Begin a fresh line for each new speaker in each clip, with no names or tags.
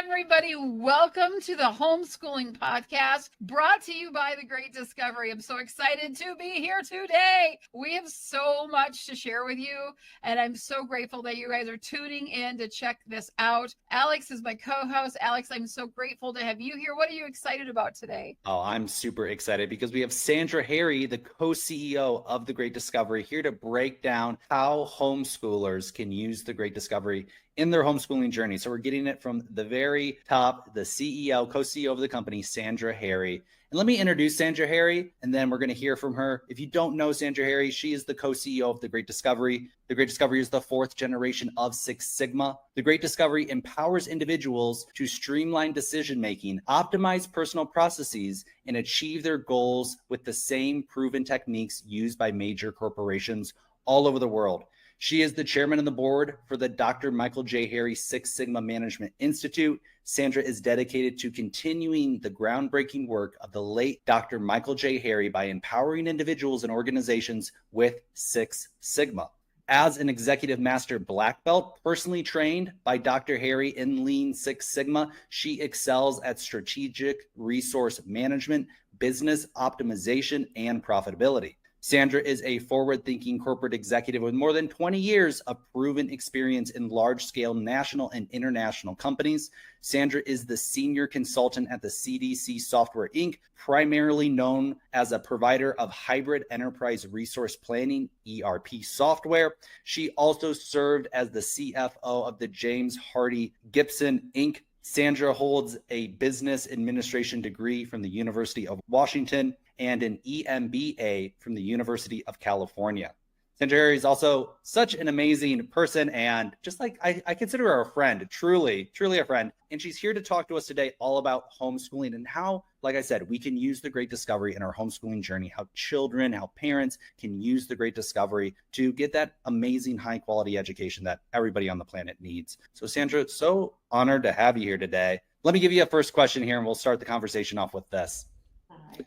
everybody. Welcome to the Homeschooling Podcast, brought to you by The Great Discovery. I'm so excited to be here today. We have so much to share with you, and I'm so grateful that you guys are tuning in to check this out. Alex is my co-host. Alex, I'm so grateful to have you here. What are you excited about today?
Oh, I'm super excited because we have Sandra Harry, the co-CEO of The Great Discovery, here to break down how homeschoolers can use The Great Discovery in their homeschooling journey. So we're getting it from the very top, the CEO, co-CEO of the company, Sandra Harry. And let me introduce Sandra Harry, and then we're going to hear from her. If you don't know Sandra Harry, she is the co-CEO of The Great Discovery. The Great Discovery is the fourth generation of Six Sigma. The Great Discovery empowers individuals to streamline decision-making, optimize personal processes, and achieve their goals with the same proven techniques used by major corporations all over the world. She is the chairman of the board for the Dr. Michael J. Harry Six Sigma Management Institute. Sandra is dedicated to continuing the groundbreaking work of the late Dr. Michael J. Harry by empowering individuals and organizations with Six Sigma. As an executive master black belt, personally trained by Dr. Harry in Lean Six Sigma, she excels at strategic resource management, business optimization, and profitability. Sandra is a forward-thinking corporate executive with more than 20 years of proven experience in large-scale national and international companies. Sandra is the senior consultant at the CDC Software, Inc., primarily known as a provider of hybrid enterprise resource planning, ERP software. She also served as the CFO of the James Hardie Gibson, Inc. Sandra holds a business administration degree from the University of Washington and an EMBA from the University of California. Sandra Harry is also such an amazing person, and just like I consider her a friend, truly a friend. And she's here to talk to us today all about homeschooling and how, like I said, we can use The Great Discovery in our homeschooling journey, how children, how parents can use The Great Discovery to get that amazing high quality education that everybody on the planet needs. So Sandra, so honored to have you here today. Let me give you a first question here, and we'll start the conversation off with this.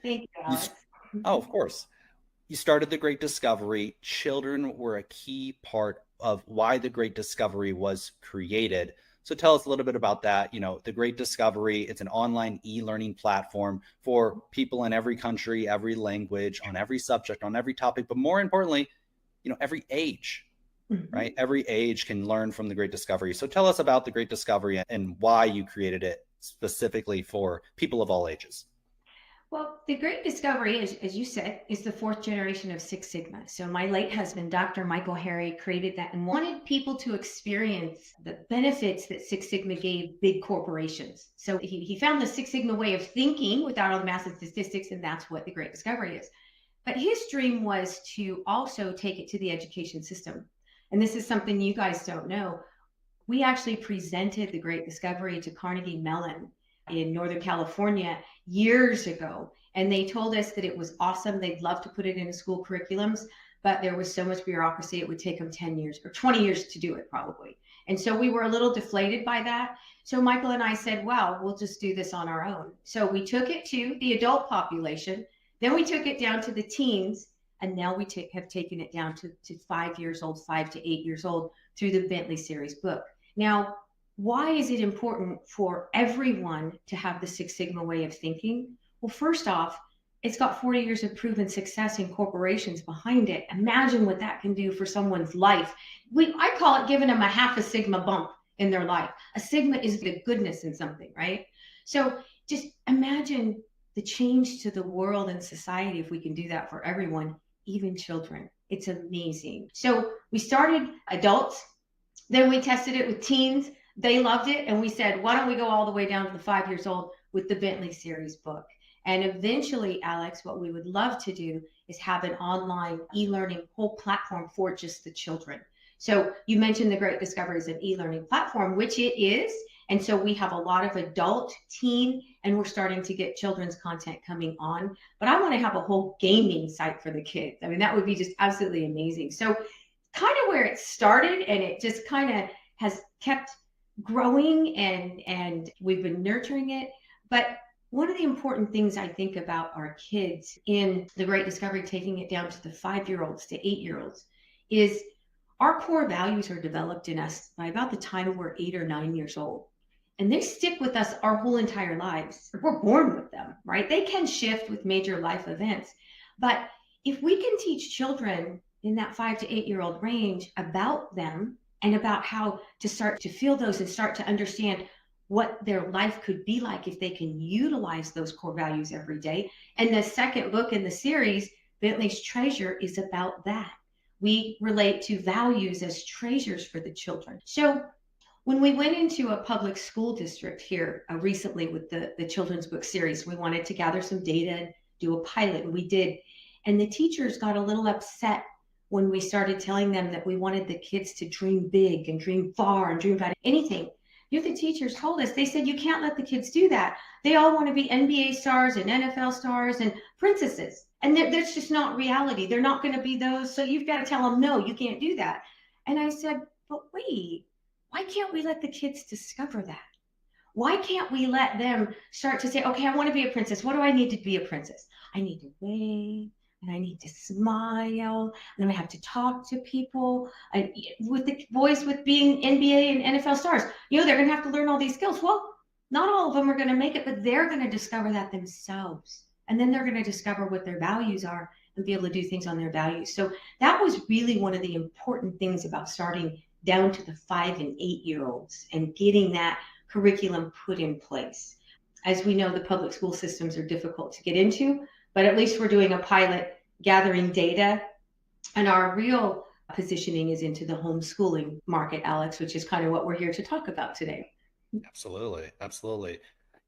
Thank you, Alex.
Oh, of course. You started The Great Discovery. Children were a key part of why The Great Discovery was created. So tell us a little bit about that. You know, The Great Discovery, it's an online e-learning platform for people in every country, every language, on every subject, on every topic, but more importantly, you know, every age, right? Every age can learn from The Great Discovery. So tell us about The Great Discovery and why you created it specifically for people of all ages.
Well, the Great Discovery, as you said, is the fourth generation of Six Sigma. So my late husband, Dr. Michael Harry, created that and wanted people to experience the benefits that Six Sigma gave big corporations. So he found the Six Sigma way of thinking without all the massive statistics, and that's what the Great Discovery is. But his dream was to also take it to the education system. And this is something you guys don't know. We actually presented the Great Discovery to Carnegie Mellon in Northern California years ago. And they told us that it was awesome. They'd love to put it into school curriculums, but there was so much bureaucracy, it would take them 10 years or 20 years to do it probably. And so we were a little deflated by that. So Michael and I said, well, we'll just do this on our own. So we took it to the adult population, then we took it down to the teens, and now we have taken it down to 5 years old, 5 to 8 years old through the Bentley Series book. Now, why is it important for everyone to have the Six Sigma way of thinking? Well, first off, it's got 40 years of proven success in corporations behind it. Imagine what that can do for someone's life. I call it giving them a half a Sigma bump in their life. A Sigma is the goodness in something, right? So just imagine the change to the world and society if we can do that for everyone, even children. It's amazing. So we started adults, then we tested it with teens. They loved it. And we said, why don't we go all the way down to the 5 years old with the Bentley Series book? And eventually, Alex, what we would love to do is have an online e-learning whole platform for just the children. So you mentioned the Great Discovery is an e-learning platform, which it is. And so we have a lot of adult, teen, and we're starting to get children's content coming on. But I want to have a whole gaming site for the kids. I mean, that would be just absolutely amazing. So kind of where it started, and it just kind of has kept growing, and we've been nurturing it. But one of the important things I think about our kids in the Great Discovery, taking it down to the 5-year-olds to 8-year-olds, is our core values are developed in us by about the time we're 8 or 9 years old. and they stick with us our whole entire lives. We're born with them, right? They can shift with major life events. But if we can teach children in that 5 to 8-year-old range about them and about how to start to feel those and start to understand what their life could be like if they can utilize those core values every day. And the second book in the series, Bentley's Treasure, is about that. We relate to values as treasures for the children. So when we went into a public school district here recently with the children's book series, we wanted to gather some data and do a pilot, and we did. And the teachers got a little upset when we started telling them that we wanted the kids to dream big and dream far and dream about anything. You know, the teachers told us, they said, you can't let the kids do that. They all want to be NBA stars and NFL stars and princesses. And that's just not reality. They're not going to be those. So you've got to tell them, no, you can't do that. And I said, but wait, why can't we let the kids discover that? Why can't we let them start to say, okay, I want to be a princess. What do I need to be a princess? I need to wave, and I need to smile, and then I have to talk to people. And with the boys with being NBA and NFL stars, you know, they're going to have to learn all these skills. Well, not all of them are going to make it, but they're going to discover that themselves. And then they're going to discover what their values are and be able to do things on their values. So that was really one of the important things about starting down to the 5 and 8-year-olds and getting that curriculum put in place. As we know, the public school systems are difficult to get into, but at least we're doing a pilot, gathering data, and our real positioning is into the homeschooling market, Alex, which is kind of what we're here to talk about today.
Absolutely. Absolutely.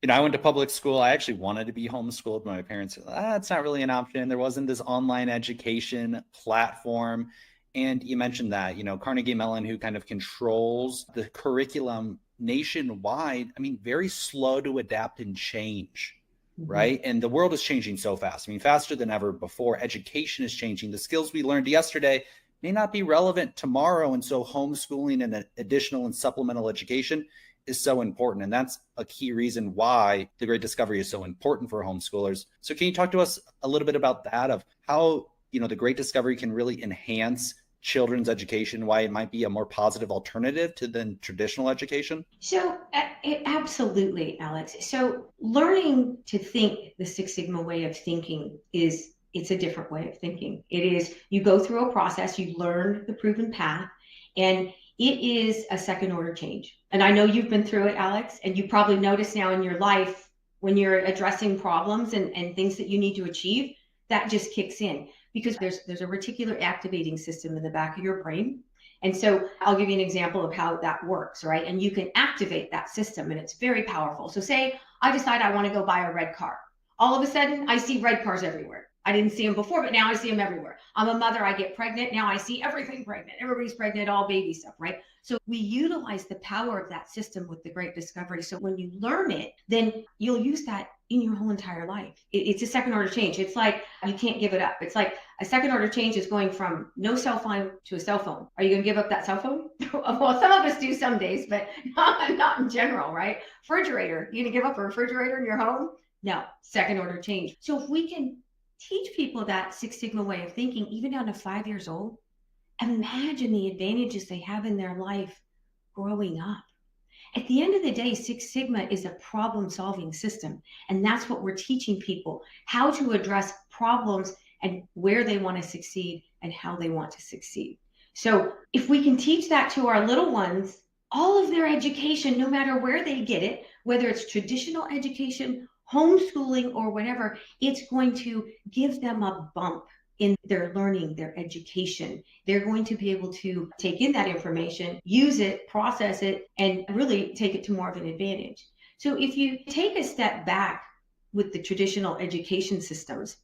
You know, I went to public school. I actually wanted to be homeschooled, but my parents said, it's not really an option. There wasn't this online education platform. And you mentioned that, you know, Carnegie Mellon, who kind of controls the curriculum nationwide, I mean, very slow to adapt and change, right? And the world is changing so fast. I mean, faster than ever before. Education is changing. The skills we learned yesterday may not be relevant tomorrow. And so homeschooling and additional and supplemental education is so important. And that's a key reason why the Great Discovery is so important for homeschoolers. So can you talk to us a little bit about that, of how, you know, the Great Discovery can really enhance children's education, why it might be a more positive alternative to than traditional education?
So absolutely, Alex. So learning to think the Six Sigma way of thinking it's a different way of thinking. It is, you go through a process, you learn the proven path, and it is a second order change. And I know you've been through it, Alex, and you probably notice now in your life when you're addressing problems and things that you need to achieve, that just kicks in. Because there's a reticular activating system in the back of your brain. And so I'll give you an example of how that works, right? And you can activate that system, and it's very powerful. So say I decide I want to go buy a red car. All of a sudden, I see red cars everywhere. I didn't see them before, but now I see them everywhere. I'm a mother, I get pregnant. Now I see everything pregnant. Everybody's pregnant, all baby stuff, right? So we utilize the power of that system with the Great Discovery. So when you learn it, then you'll use that in your whole entire life. It's a second order change. It's like, you can't give it up. It's like a second order change is going from no cell phone to a cell phone. Are you going to give up that cell phone? Well, some of us do some days, but not in general, right? Refrigerator, you going to give up a refrigerator in your home? No, second order change. So if we can teach people that Six Sigma way of thinking, even down to 5 years old, imagine the advantages they have in their life growing up. At the end of the day, Six Sigma is a problem-solving system. And that's what we're teaching people, how to address problems and where they want to succeed and how they want to succeed. So if we can teach that to our little ones, all of their education, no matter where they get it, whether it's traditional education, homeschooling, or whatever, it's going to give them a bump in their learning, their education. They're going to be able to take in that information, use it, process it, and really take it to more of an advantage. So if you take a step back with the traditional education systems,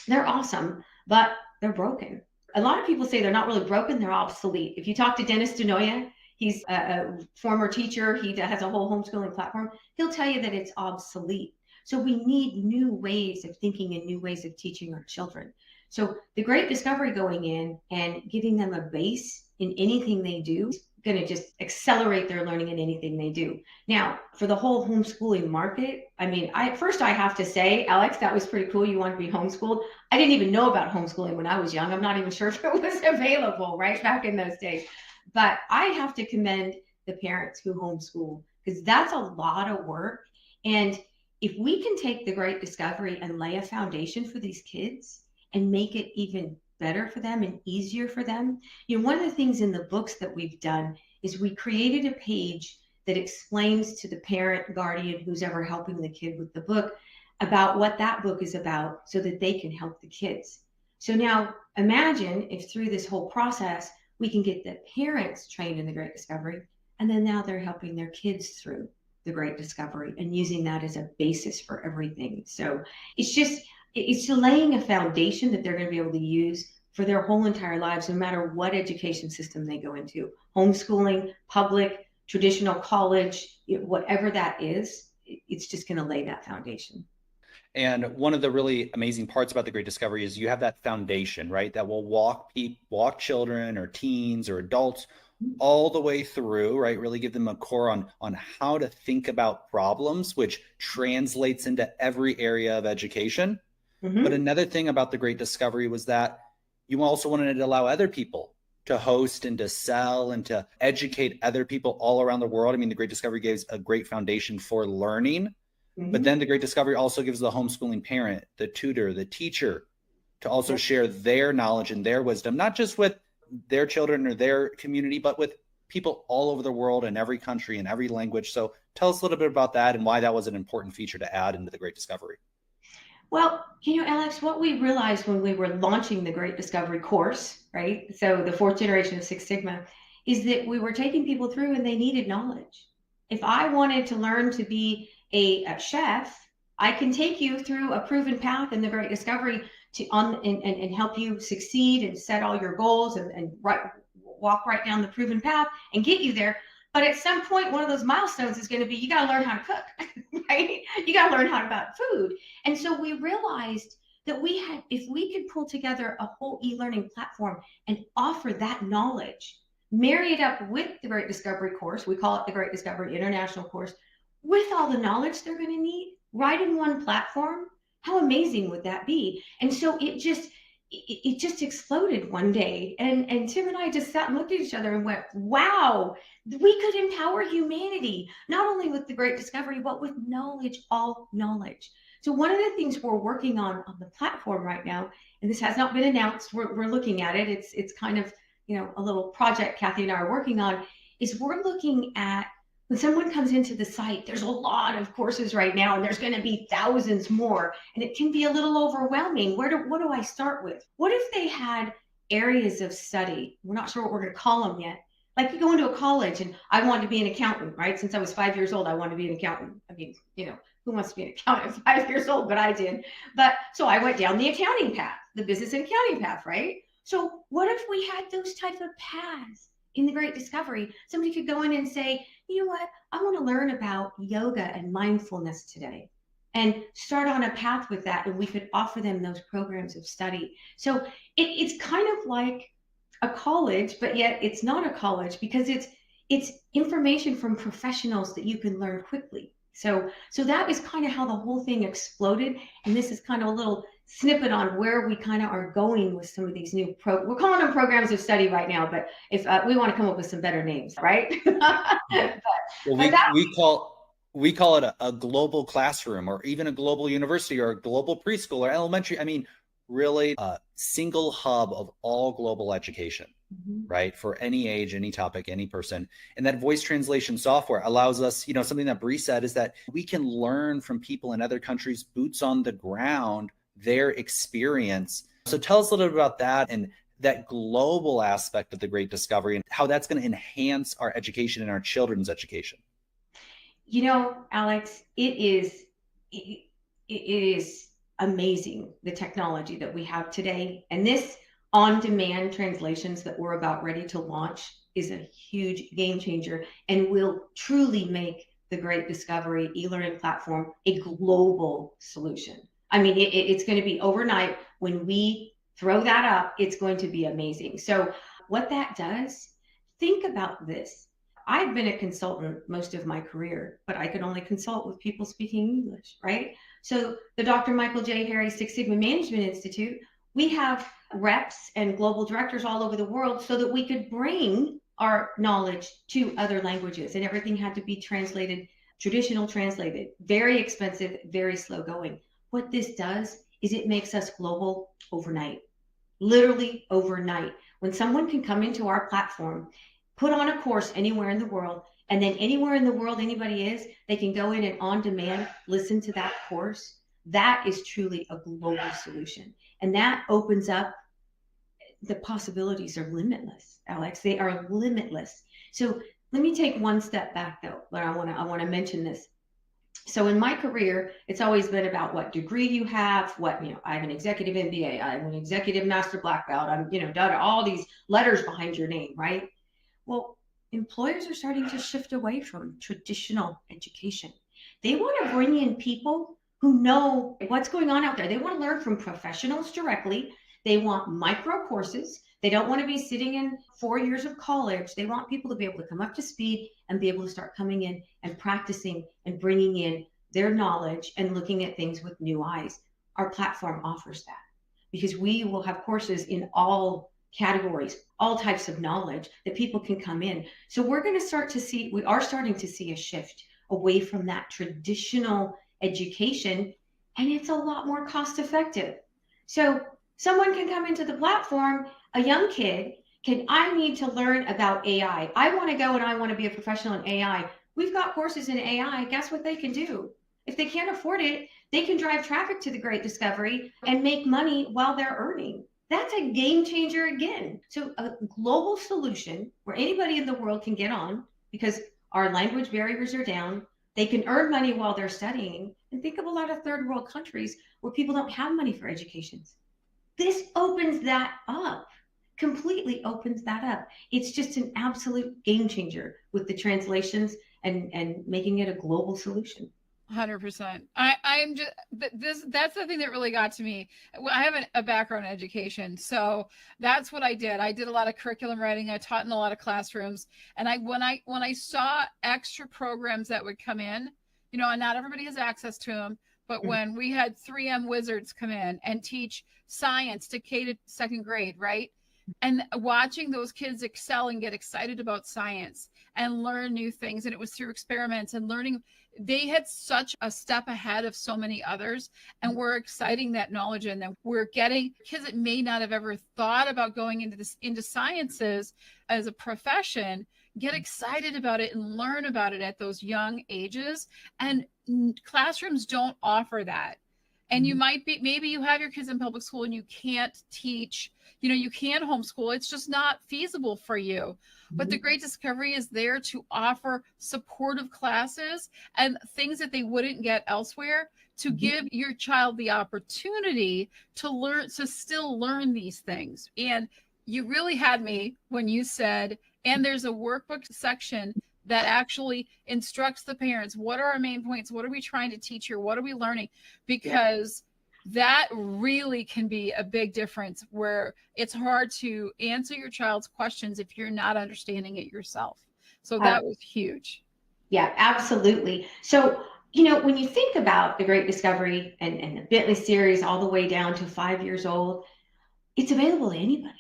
they're awesome, but they're broken. A lot of people say they're not really broken, they're obsolete. If you talk to Dennis Denoya, he's a former teacher, he has a whole homeschooling platform, he'll tell you that it's obsolete. So we need new ways of thinking and new ways of teaching our children. So the Great Discovery going in and giving them a base in anything they do is going to just accelerate their learning in anything they do. Now, for the whole homeschooling market, I mean, I have to say, Alex, that was pretty cool. You want to be homeschooled. I didn't even know about homeschooling when I was young. I'm not even sure if it was available, right, back in those days. But I have to commend the parents who homeschool because that's a lot of work. And if we can take the Great Discovery and lay a foundation for these kids and make it even better for them and easier for them, one of the things in the books that we've done is we created a page that explains to the parent, guardian, who's ever helping the kid with the book about what that book is about so that they can help the kids. So now imagine if through this whole process, we can get the parents trained in the Great Discovery, and then now they're helping their kids through the Great Discovery and using that as a basis for everything. So it's laying a foundation that they're going to be able to use for their whole entire lives, no matter what education system they go into, homeschooling, public, traditional college, whatever that is, it's just going to lay that foundation.
And one of the really amazing parts about the Great Discovery is you have that foundation, right? That will walk children or teens or adults all the way through, right? Really give them a core on how to think about problems, which translates into every area of education. Mm-hmm. But another thing about the Great Discovery was that you also wanted to allow other people to host and to sell and to educate other people all around the world. I mean, the Great Discovery gives a great foundation for learning. Mm-hmm. But then the Great Discovery also gives the homeschooling parent, the tutor, the teacher to also share their knowledge and their wisdom, not just with their children or their community, but with people all over the world in every country and every language. So tell us a little bit about that and why that was an important feature to add into the Great Discovery.
Well, Alex, what we realized when we were launching the Great Discovery course, right? So the 4th generation of Six Sigma, is that we were taking people through and they needed knowledge. If I wanted to learn to be a chef, I can take you through a proven path in the Great Discovery and help you succeed and set all your goals and walk right down the proven path and get you there. But at some point, one of those milestones is going to be, you got to learn how to cook, right? You got to learn how about food. And so we realized that if we could pull together a whole e-learning platform and offer that knowledge, marry it up with the Great Discovery course, we call it the Great Discovery International course, with all the knowledge they're going to need, right in one platform, how amazing would that be? And so it just exploded one day. And Tim and I just sat and looked at each other and went, wow, we could empower humanity, not only with the Great Discovery, but with knowledge, all knowledge. So one of the things we're working on the platform right now, and this has not been announced, we're looking at it. It's kind of, a little project Kathy and I are working on, is we're looking at when someone comes into the site, there's a lot of courses right now, and there's going to be thousands more, and it can be a little overwhelming. What do I start with? What if they had areas of study? We're not sure what we're going to call them yet. Like you go into a college, and I wanted to be an accountant, right? Since I was 5 years old, I wanted to be an accountant. I mean, who wants to be an accountant at 5 years old? But I did. But so I went down the accounting path, the business and accounting path, right? So what if we had those types of paths in the Great Discovery? Somebody could go in and say, you know what, I want to learn about yoga and mindfulness today, and start on a path with that, and we could offer them those programs of study. So it's kind of like a college, but yet it's not a college, because it's information from professionals that you can learn quickly. So that is kind of how the whole thing exploded, and this is kind of a little snippet on where we kind of are going with some of these new we're calling them programs of study right now, but if we want to come up with some better names, right?
We call it a global classroom, or even a global university, or a global preschool or elementary. I mean, really a single hub of all global education, mm-hmm. right? For any age, any topic, any person. And that voice translation software allows us, something that Bree said is that we can learn from people in other countries, boots on the ground, their experience. So tell us a little bit about that and that global aspect of the Great Discovery and how that's going to enhance our education and our children's education.
Alex, it is amazing, the technology that we have today. And this on-demand translations that we're about ready to launch is a huge game changer and will truly make the Great Discovery e-learning platform a global solution. I mean, it's going to be overnight. When we throw that up, it's going to be amazing. So what that does, think about this. I've been a consultant most of my career, but I could only consult with people speaking English, right? So the Dr. Michael J. Harry Six Sigma Management Institute, we have reps and global directors all over the world so that we could bring our knowledge to other languages, and everything had to be translated, traditional translated, very expensive, very slow going. What this does is it makes us global overnight, literally overnight. When someone can come into our platform, put on a course anywhere in the world, and then anywhere in the world anybody is, they can go in and on demand listen to that course. That is truly a global solution. And that opens up, the possibilities are limitless, Alex. They are limitless. So let me take one step back though, but I want to mention this. So in my career, it's always been about what degree you have, what, I have an executive MBA, I have an executive master black belt, I'm, all these letters behind your name, right? Well, employers are starting to shift away from traditional education. They want to bring in people who know what's going on out there. They want to learn from professionals directly. They want micro courses. They don't want to be sitting in 4 years of college. They want people to be able to come up to speed and be able to start coming in and practicing and bringing in their knowledge and looking at things with new eyes. Our platform offers that because we will have courses in all categories, all types of knowledge that people can come in. So we are starting to see a shift away from that traditional education, and it's a lot more cost effective. So someone can come into the platform, a young kid I need to learn about AI. I want to go and I want to be a professional in AI. We've got courses in AI. Guess what they can do? If they can't afford it, they can drive traffic to the Great Discovery and make money while they're earning. That's a game changer again. So a global solution where anybody in the world can get on because our language barriers are down. They can earn money while they're studying. And think of a lot of third world countries where people don't have money for education. This opens that up, completely opens that up. It's just an absolute game changer with the translations and making it a global solution.
100%. I'm just that's the thing that really got to me. I have a background in education, so that's what I did. I did a lot of curriculum writing. I taught in a lot of classrooms, and when I saw extra programs that would come in, and not everybody has access to them, but when we had 3M wizards come in and teach science to K to second grade, right? And watching those kids excel and get excited about science and learn new things, and it was through experiments and learning. They had such a step ahead of so many others, and we're exciting that knowledge in them. We're getting kids that may not have ever thought about going into sciences as a profession, get excited about it and learn about it at those young ages. And classrooms don't offer that. And you maybe you have your kids in public school and you can't teach, you can't homeschool. It's just not feasible for you. But the Great Discovery is there to offer supportive classes and things that they wouldn't get elsewhere, to give your child the opportunity to still learn these things. And you really had me when you said, and there's a workbook section that actually instructs the parents. What are our main points? What are we trying to teach here? What are we learning? Because that really can be a big difference, where it's hard to answer your child's questions if you're not understanding it yourself. So that was huge.
Yeah, absolutely. So, when you think about the Great Discovery and the Bentley Series all the way down to 5 years old, it's available to anybody.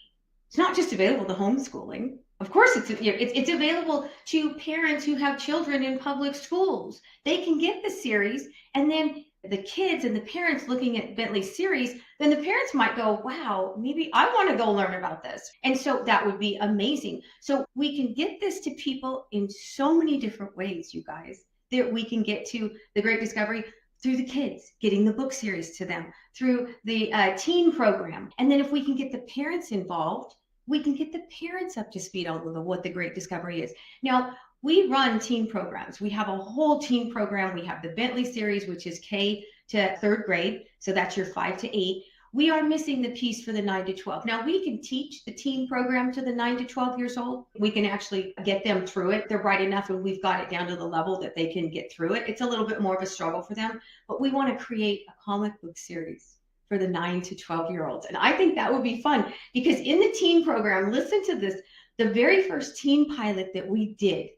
It's not just available to homeschooling. Of course, it's available to parents who have children in public schools. They can get the series, and then the kids and the parents looking at Bentley Series, then the parents might go, wow, maybe I want to go learn about this. And so that would be amazing. So we can get this to people in so many different ways, you guys, that we can get to the Great Discovery through the kids, getting the book series to them, through the teen program. And then if we can get the parents involved, we can get the parents up to speed on what the Great Discovery is. Now, we run teen programs. We have a whole teen program. We have the Bentley Series, which is K to third grade. So that's your 5 to 8. We are missing the piece for the 9 to 12. Now, we can teach the teen program to the 9 to 12 years old. We can actually get them through it. They're bright enough, and we've got it down to the level that they can get through it. It's a little bit more of a struggle for them, but we want to create a comic book series for the 9 to 12-year-olds. And I think that would be fun, because in the teen program, listen to this, the very first teen pilot that we did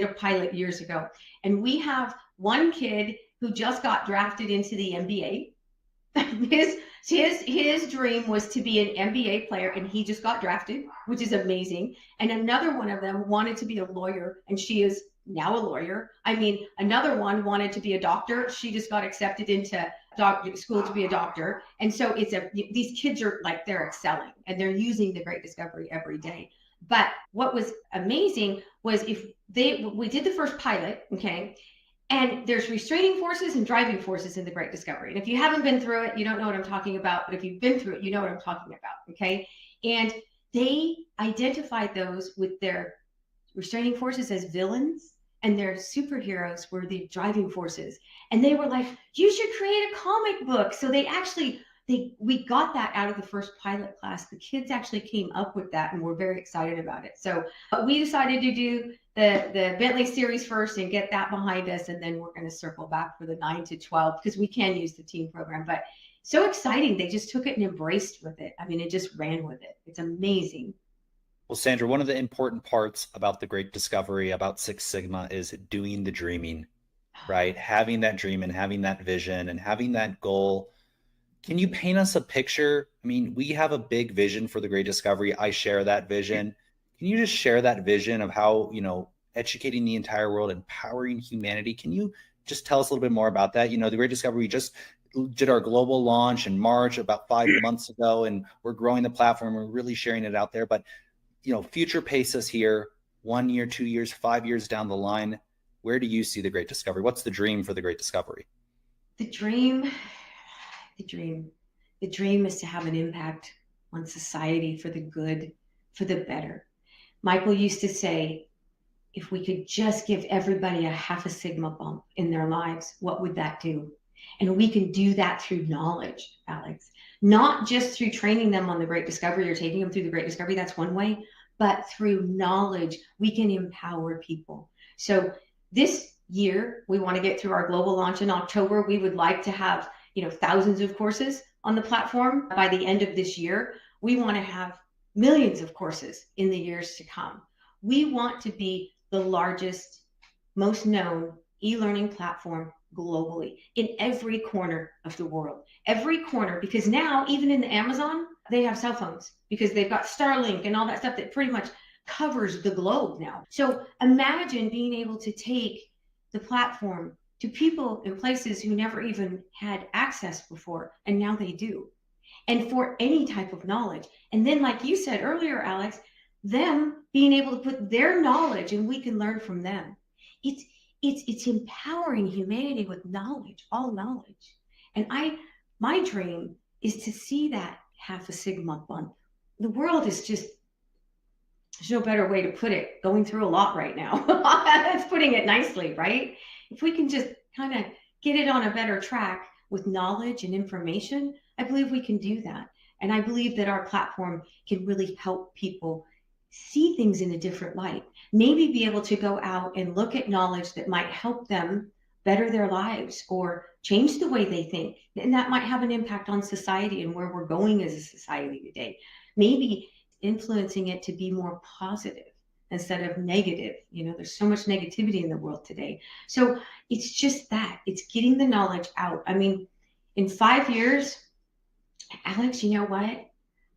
a pilot years ago, and we have one kid who just got drafted into the NBA His dream was to be an NBA player, and he just got drafted, which is amazing. And another one of them wanted to be a lawyer, and she is now a lawyer. I mean, another one wanted to be a doctor. She just got accepted into school to be a doctor. And so these kids are like, they're excelling and they're using the Great Discovery every day. But what was amazing was we did the first pilot, okay? And there's restraining forces and driving forces in the Great Discovery. And if you haven't been through it, you don't know what I'm talking about. But if you've been through it, you know what I'm talking about, okay? And they identified those with their restraining forces as villains, and their superheroes were the driving forces. And they were like, you should create a comic book. So we got that out of the first pilot class. The kids actually came up with that and were very excited about it. So we decided to do the Bentley Series first and get that behind us. And then we're going to circle back for the 9 to 12 because we can use the teen program. But so exciting. They just took it and embraced with it. I mean, it just ran with it. It's amazing.
Well, Sandra, one of the important parts about the Great Discovery, about Six Sigma, is doing the dreaming, right? Having that dream and having that vision and having that goal. Can you paint us a picture? I mean, we have a big vision for the Great Discovery. I share that vision. Can you just share that vision of how, educating the entire world, empowering humanity? Can you just tell us a little bit more about that? The Great Discovery, we just did our global launch in March about 5 months ago, and we're growing the platform. We're really sharing it out there. But future pace us here, 1 year, 2 years, 5 years down the line. Where do you see the Great Discovery? What's the dream for the Great Discovery?
The dream is to have an impact on society for the good, for the better. Michael used to say, if we could just give everybody a half a sigma bump in their lives, what would that do? And we can do that through knowledge, Alex, not just through training them on the Great Discovery or taking them through the Great Discovery. That's one way, but through knowledge, we can empower people. So this year, we want to get through our global launch in October. We would like to have, thousands of courses on the platform by the end of this year. We want to have millions of courses in the years to come. We want to be the largest, most known e-learning platform globally in every corner of the world. Every corner, because now even in the Amazon, they have cell phones because they've got Starlink and all that stuff that pretty much covers the globe now. So imagine being able to take the platform to people in places who never even had access before, and now they do. And for any type of knowledge. And then, like you said earlier, Alex, them being able to put their knowledge and we can learn from them. It's empowering humanity with knowledge, all knowledge. And my dream is to see that half a sigma bump. The world is just, there's no better way to put it, going through a lot right now. That's putting it nicely, right? If we can just kind of get it on a better track with knowledge and information, I believe we can do that. And I believe that our platform can really help people see things in a different light. Maybe be able to go out and look at knowledge that might help them better their lives or change the way they think. And that might have an impact on society and where we're going as a society today. Maybe influencing it to be more positive instead of negative. There's so much negativity in the world today. So it's just that. It's getting the knowledge out. I mean, in 5 years, Alex, you know what?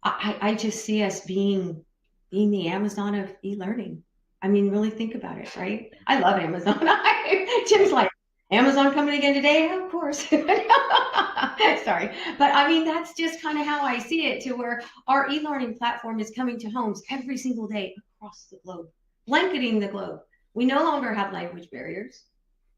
I just see us being the Amazon of e-learning. I mean, really think about it, right? I love Amazon. Jim's like, Amazon coming again today? Of course. Sorry. But I mean, that's just kind of how I see it, to where our e-learning platform is coming to homes every single day across the globe, blanketing the globe. We no longer have language barriers.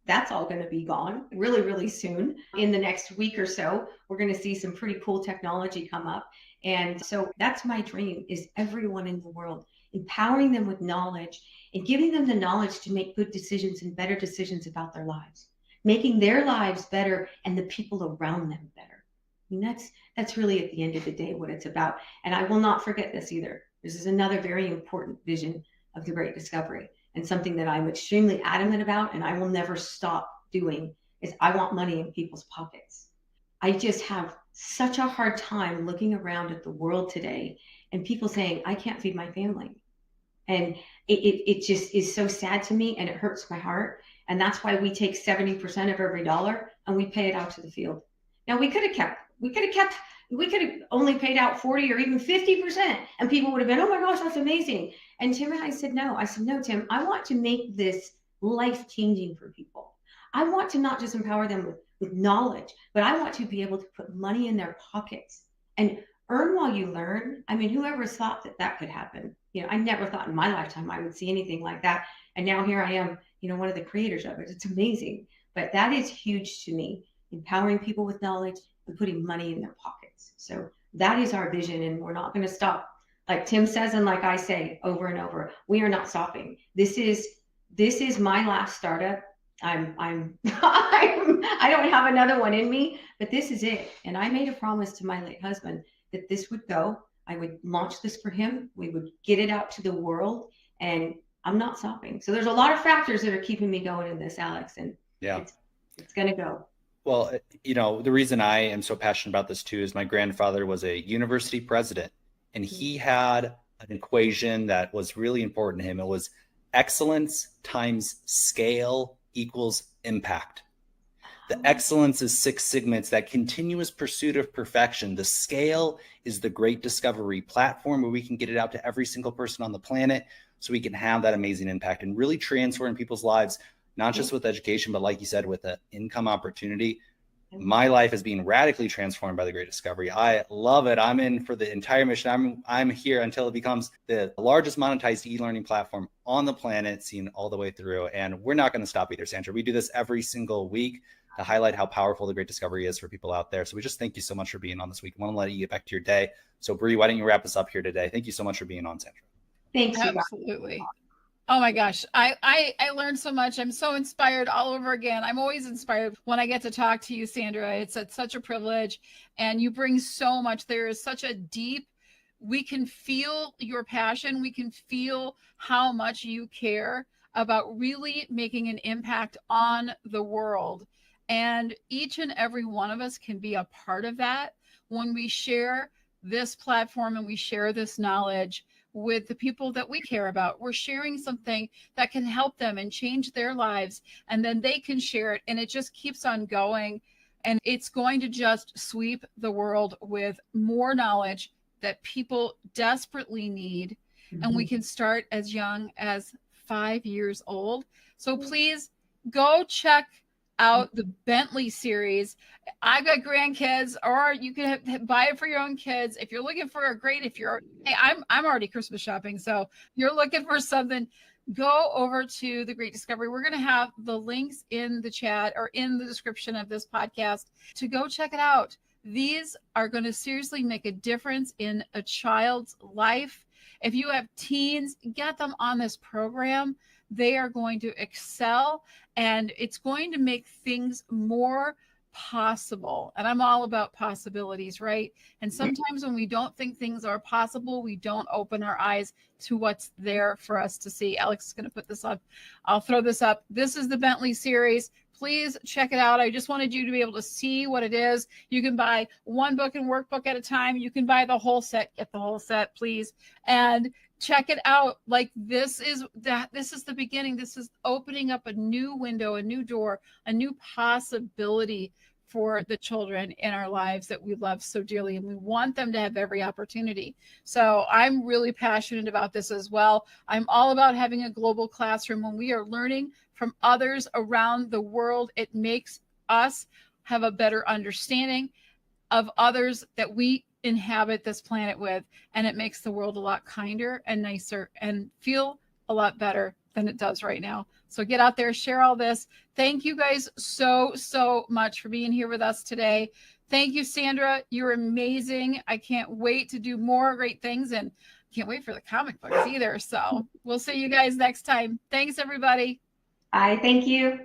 That's all going to be gone really, really soon. In the next week or so, we're going to see some pretty cool technology come up. And so that's my dream, is everyone in the world, empowering them with knowledge and giving them the knowledge to make good decisions and better decisions about their lives, making their lives better and the people around them better. I mean, that's really at the end of the day what it's about. And I will not forget this either. This is another very important vision of the Great Discovery, and something that I'm extremely adamant about, and I will never stop doing, is I want money in people's pockets. I just have such a hard time looking around at the world today and people saying, I can't feed my family. And it just is so sad to me, and it hurts my heart. And that's why we take 70% of every dollar and we pay it out to the field. Now, we could have kept we could have only paid out 40 or even 50%, and people would have been, oh my gosh, that's amazing. And Tim and I said, no. I said, no, Tim, I want to make this life-changing for people. I want to not just empower them with knowledge, but I want to be able to put money in their pockets and earn while you learn. I mean, whoever thought that could happen? I never thought in my lifetime I would see anything like that. And now here I am, one of the creators of it. It's amazing. But that is huge to me, empowering people with knowledge and putting money in their pockets. So that is our vision, and we're not going to stop. Like Tim says, and like I say over and over, we are not stopping. This is my last startup. I don't have another one in me, but this is it. And I made a promise to my late husband that this would go. I would launch this for him. We would get it out to the world, and I'm not stopping. So there's a lot of factors that are keeping me going in this, Alex, and
yeah,
it's going to go.
Well, the reason I am so passionate about this too is my grandfather was a university president, and he had an equation that was really important to him. It was excellence times scale equals impact. The excellence is Six Sigma. It's that continuous pursuit of perfection. The scale is the Great Discovery platform where we can get it out to every single person on the planet so we can have that amazing impact and really transform people's lives, not just with education, but like you said, with an income opportunity. My life is being radically transformed by the Great Discovery. I love it. I'm in for the entire mission. I'm here until it becomes the largest monetized e-learning platform on the planet, seen all the way through. And we're not going to stop either, Sandra. We do this every single week to highlight how powerful the Great Discovery is for people out there. So we just thank you so much for being on this week. I want to let you get back to your day. So Bree, why don't you wrap us up here today? Thank you so much for being on, Sandra.
Thanks.
Absolutely. Oh my gosh. I learned so much. I'm so inspired all over again. I'm always inspired when I get to talk to you, Sandra. It's such a privilege, and you bring so much. There is such a deep, we can feel your passion. We can feel how much you care about really making an impact on the world. And each and every one of us can be a part of that when we share this platform and we share this knowledge with the people that we care about. We're sharing something that can help them and change their lives, and then they can share it, and it just keeps on going, and it's going to just sweep the world with more knowledge that people desperately need. And we can start as young as 5 years old. So please go check out the Bentley Series. I've got grandkids, or you can buy it for your own kids. If you're looking for I'm already Christmas shopping. So if you're looking for something, go over to the Great Discovery. We're going to have the links in the chat or in the description of this podcast to go check it out. These are going to seriously make a difference in a child's life. If you have teens, get them on this program. They are going to excel, and it's going to make things more possible. And I'm all about possibilities, right? And sometimes when we don't think things are possible, we don't open our eyes to what's there for us to see. Alex is going to put this up. I'll throw this up. This is the Bentley Series. Please check it out. I just wanted you to be able to see what it is. You can buy one book and workbook at a time. You can buy the whole set. Get the whole set, please. And check it out. Like this is the beginning. This is opening up a new window, a new door, a new possibility for the children in our lives that we love so dearly, and we want them to have every opportunity. So I'm really passionate about this as well. I'm all about having a global classroom. When we are learning from others around the world, it makes us have a better understanding of others that we inhabit this planet with, and it makes the world a lot kinder and nicer and feel a lot better than it does right now. So get out there, share all this. Thank you guys so much for being here with us today. Thank you, Sandra. You're amazing. I can't wait to do more great things, and can't wait for the comic books either. So we'll see you guys next time. Thanks, everybody.
Thank you.